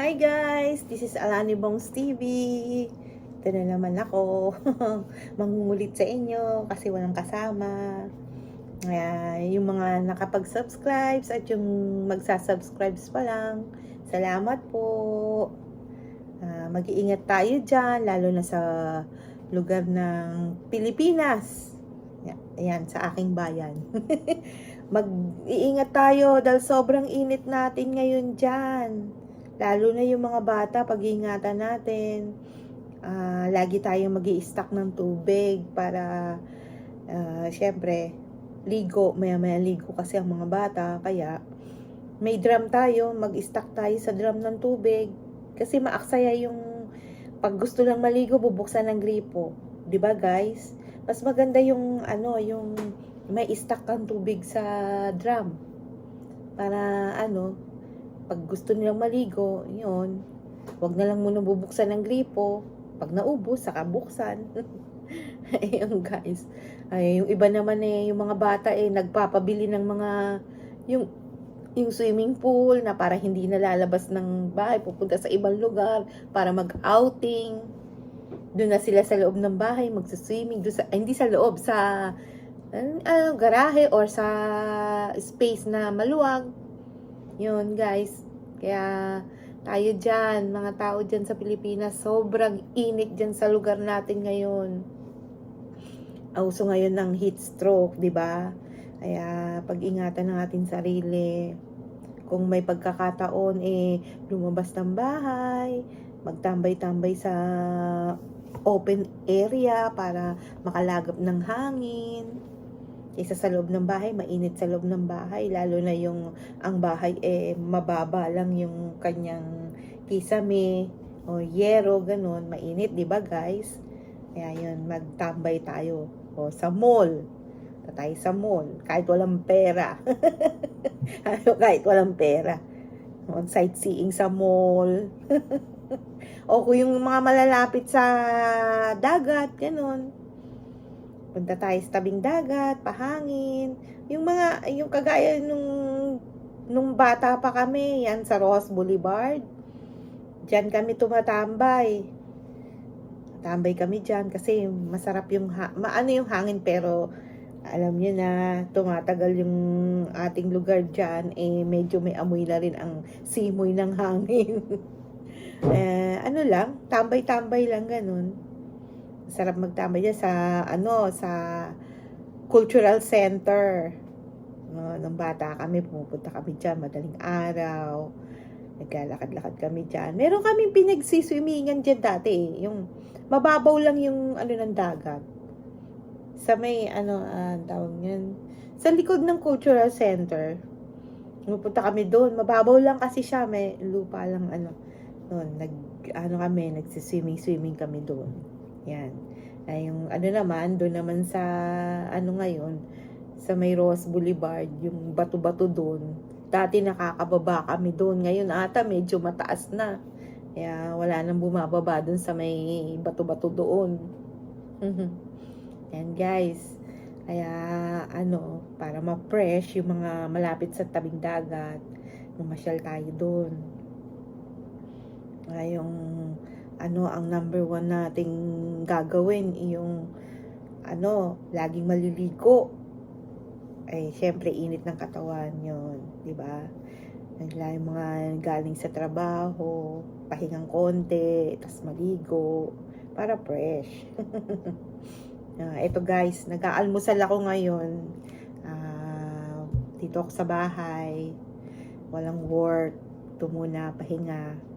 Hi guys! This is Alani Bongs TV. Ito na naman ako. Mangungulit sa inyo kasi walang kasama. Yung mga nakapag-subscribes at yung magsasubscribes pa lang, salamat po. Mag-iingat tayo dyan, lalo na sa lugar ng Pilipinas. Ayan, sa aking bayan. Mag-iingat tayo dahil sobrang init natin ngayon dyan. Lalo na yung mga bata, pag-iingatan natin. Lagi tayong mag-i-stock ng tubig para, syempre, ligo. Maya-maya ligo kasi ang mga bata. Kaya, may drum tayo. Mag-stock tayo sa drum ng tubig. Kasi maaksaya yung pag gusto lang maligo, bubuksan ng gripo. 'Di ba guys? Mas maganda yung yung may stock kang tubig sa drum. Para pag gusto nilang maligo, yun, wag na lang muna bubuksan ng gripo. Pag naubos, saka buksan. Ayun guys. Yung iba naman yung mga bata nagpapabili ng mga yung swimming pool na para hindi nalalabas ng bahay, pupunta sa ibang lugar para mag-outing. Doon na sila sa loob ng bahay magsuswimming, hindi sa loob, sa garahe or sa space na maluwag. Yun guys. Kaya tayo dyan, mga tao dyan sa Pilipinas, sobrang init dyan sa lugar natin ngayon. Uso ngayon ng heat stroke, di ba? Kaya pag-ingatan ng ating sarili. Kung may pagkakataon lumabas ng bahay, magtambay-tambay sa open area para makalagap ng hangin. Isa sa loob ng bahay, mainit sa loob ng bahay, lalo na yung ang bahay mababa lang yung kanyang kisame o yero, ganun, mainit, di ba guys? Kaya yun, magtambay tayo sa mall. Tayo sa mall, kahit walang pera. Kahit walang pera. Sightseeing sa mall. O kung yung mga malalapit sa dagat, ganun. Punta tayo sa tabing dagat, pahangin. Yung kagaya nung bata pa kami, yan sa Ross Boulevard. Diyan kami tumatambay. Tambay kami diyan kasi masarap yung yung hangin, pero alam niyo na tumatagal yung ating lugar diyan, medyo may amoy na rin ang simoy ng hangin. Tambay-tambay lang ganun. Sarap magtambay dyan sa cultural center. Nung bata kami, pumupunta kami dyan madaling araw. Naglalakad-lakad kami dyan. Meron kaming pinagsiswimmingan dyan dati. Yung mababaw lang yung ng dagat. Sa may tawag yan, sa likod ng cultural center. Pupunta kami doon. Mababaw lang kasi siya, may lupa lang noon. Nagsiswimming kami doon. Yan. Yung naman, doon naman sa ngayon, sa may Ross Boulevard, yung bato-bato doon. Dati nakakababa kami doon. Ngayon ata medyo mataas na. Kaya wala nang bumababa doon sa may bato-bato doon. Yan guys. Kaya para ma-fresh yung mga malapit sa tabing dagat, mamasyal tayo doon. Yung ang number one nating gagawin yung laging maliligo. Syempre init ng katawan yon, di ba? Yung mga galing sa trabaho, pahingang konti, tas maligo para fresh. Ito guys, nag-aalmusal ako ngayon. Dito ako sa bahay, walang work, ito muna, pahinga.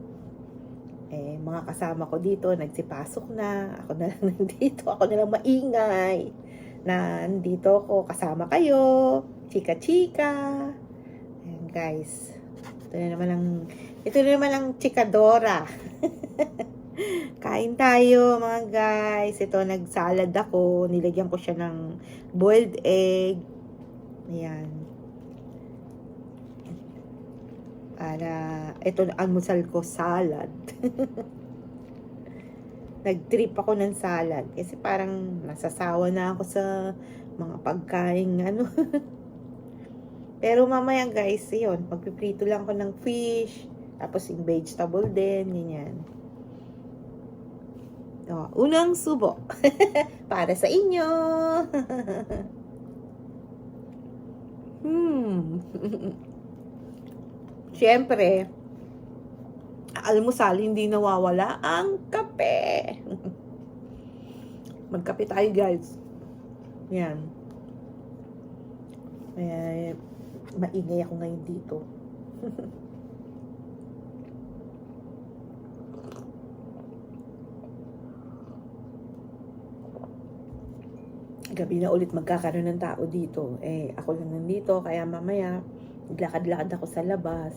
Mga kasama ko dito nagsipasok na, ako na lang nandito, ako na lang maingay na nandito ako, kasama kayo, chika-chika. Ayan guys, ito na naman ang chikadora. Kain tayo mga guys. Ito, nagsalad ako, nilagyan ko siya ng boiled egg. Ayan, ito almusal ko, salad. Nag-trip ako ng salad kasi parang nasasawa na ako sa mga pagkain Pero mamaya guys, yun, magpiprito lang ako ng fish, Tapos yung vegetable din, ganyan. O, unang subo. Para sa inyo. Siyempre, almusal, hindi nawawala ang kape. Magkape tayo, guys. Yan. Maingay ako ngayon dito. Gabi na ulit magkakaroon ng tao dito. Ako lang nandito, kaya mamaya maglakad-lakad ako sa labas.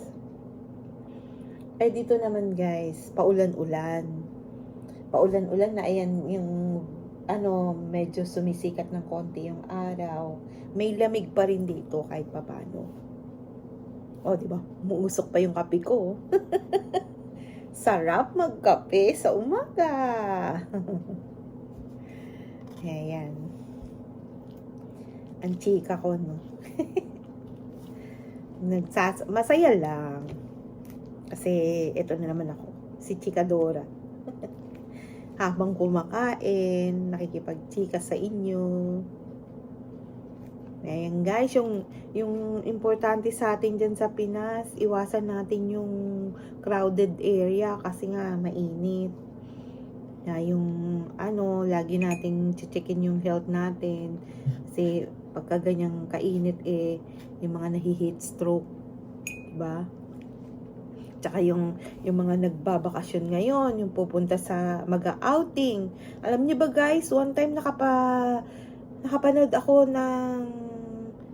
Dito naman guys, paulan-ulan. Paulan-ulan na, ayan yung medyo sumisikat ng konti yung araw. May lamig pa rin dito kahit papano. O, di ba? Umuusok pa yung kape ko. Sarap magkape sa umaga. Ayan. Ang chika ko, no? Masaya lang. Kasi ito na naman ako. Si Chikadora. Habang kumakain, nakikipagchika sa inyo. Ayan guys, yung importante sa atin dyan sa Pinas, iwasan natin yung crowded area kasi nga mainit. Yung lagi nating checkin yung health natin. Kasi pagka ganyang kainit yung mga nahi-heat stroke, diba? Tsaka yung mga nagbabakasyon ngayon, yung pupunta sa mag-outing. Alam niyo ba guys, one time nakapanood ako ng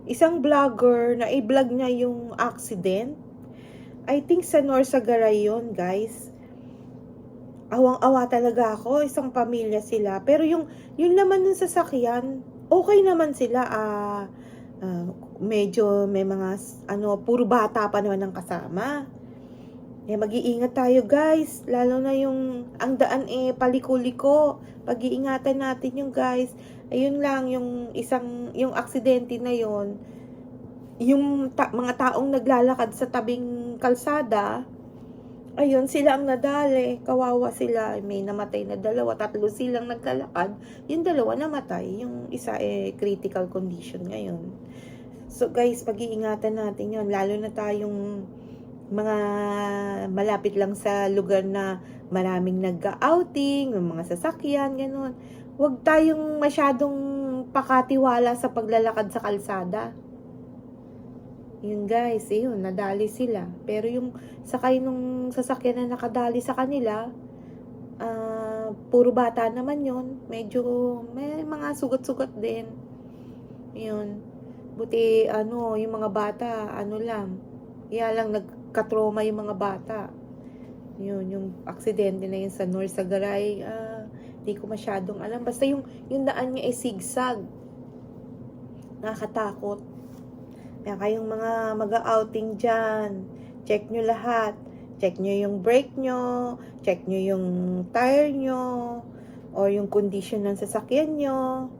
isang vlogger na i-vlog niya yung accident. I think sa Norsagaray yun, guys. Awang-awa talaga ako, isang pamilya sila. Pero yung naman ng sasakyan, okay naman sila. Medyo may mga puro bata pa naman ang kasama. Mag-iingat tayo guys, lalo na ang daan paliko-liko. Pag-iingatan natin yung guys. Ayun lang, yung aksidente na yon, yung mga taong naglalakad sa tabing kalsada, ayun, sila ang nadali. Kawawa sila. May namatay na 2, 3 silang naglalakad. Yung 2 namatay. Yung isa critical condition ngayon. So guys, pag-iingatan natin yon, lalo na tayong mga malapit lang sa lugar na maraming nag-outing, ng mga sasakyan, ganun. Huwag tayong masyadong pakatiwala sa paglalakad sa kalsada. Yun guys, yun, nadali sila. Pero yung sakay nung sasakyan na nakadali sa kanila, puro bata naman yun. Medyo may mga sugat-sugat din. Yun. Buti, yung mga bata, lang. Kaya lang nagka-trauma yung mga bata. Yun, yung aksidente na yun sa Norsagaray, di ko masyadong alam. Basta yung daan niya ay zigzag. Nakakatakot. Kaya kayong mga mag-outing dyan, check nyo lahat. Check nyo yung brake nyo, check nyo yung tire nyo, or yung condition ng sasakyan nyo.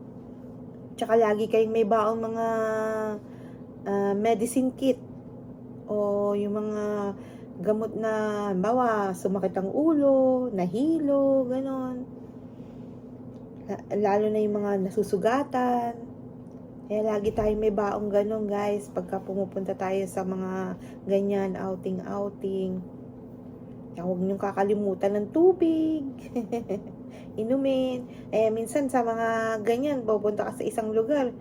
Tsaka lagi kayong may baong mga medicine kit, o yung mga gamot na, bawa, sumakit ang ulo, nahilo, ganon. Lalo na yung mga nasusugatan. Kaya lagi tayong may baong ganon guys, pagka pumupunta tayo sa mga ganyan, outing. Kaya huwag niyong kakalimutan ng tubig. Inumin. Minsan sa mga ganyan, pupunta ka sa isang lugar,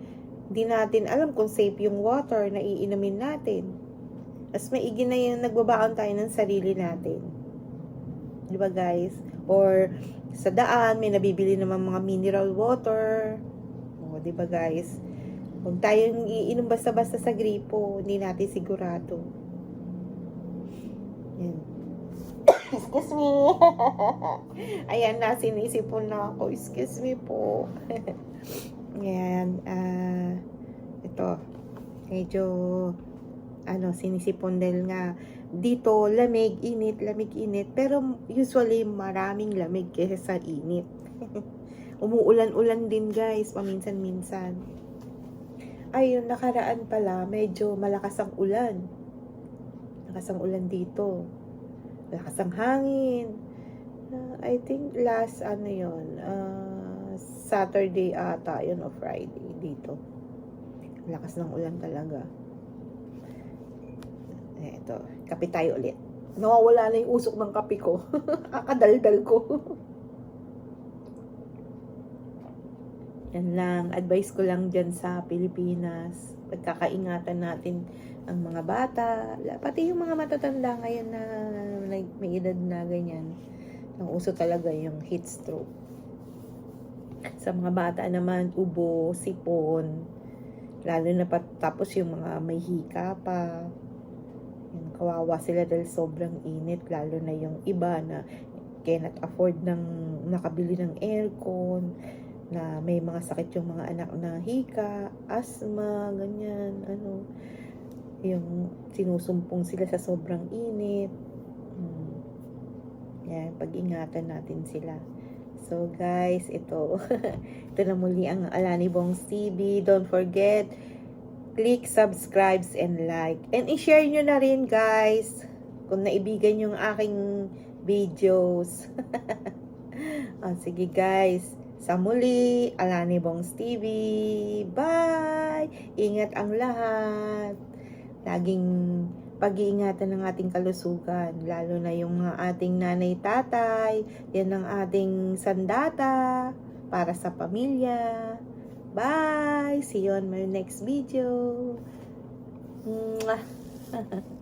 hindi natin alam kung safe yung water na iinumin natin. Mas maigi na yung nagbabaon tayo ng sarili natin. Diba guys? Or sa daan, may nabibili naman mga mineral water. O, diba guys? Huwag tayong iinom basta-basta sa gripo. Hindi natin sigurado. Yan. Excuse me. Ayan na, sinisipon na ako. Excuse me po. Yan. Ito. Medyo sinisipon dahil nga dito lamig, init. Pero usually maraming lamig kaysa sa init. Umuulan-ulan din guys, paminsan-minsan. Ayun, nakaraan pala, medyo malakas ang ulan. Malakas ang ulan dito. lakas ang hangin. I think last Saturday ata yun o Friday dito. Lakas ng ulan talaga. Eto, kape tayo ulit. Nawawala na yung usok ng kape ko. Kakadaldal ko. Yan lang, advice ko lang dyan sa Pilipinas. Pagkakaingatan natin ang mga bata, pati yung mga matatanda ngayon na may edad na ganyan. Ang uso talaga yung heat stroke. Sa mga bata naman, ubo, sipon, lalo na tapos yung mga may hika pa. Yan, kawawa sila dahil sobrang init, lalo na yung iba na cannot afford ng nakabili ng aircon, na may mga sakit yung mga anak na hika, asthma, ganyan, yung sinusumpong sila sa sobrang init. Yan, pag-ingatan natin sila. So guys, ito ito na muli ang Alani Bongs TV. Don't forget, click subscribe and like, and i-share nyo na rin guys kung naibigan yung aking videos. Sige guys, sa muli, Alani Bongs TV. Bye! Ingat ang lahat. Laging pag-iingatan ng ating kalusugan, lalo na yung mga ating nanay-tatay, yan ang ating sandata para sa pamilya. Bye! See you on my next video. Mwah!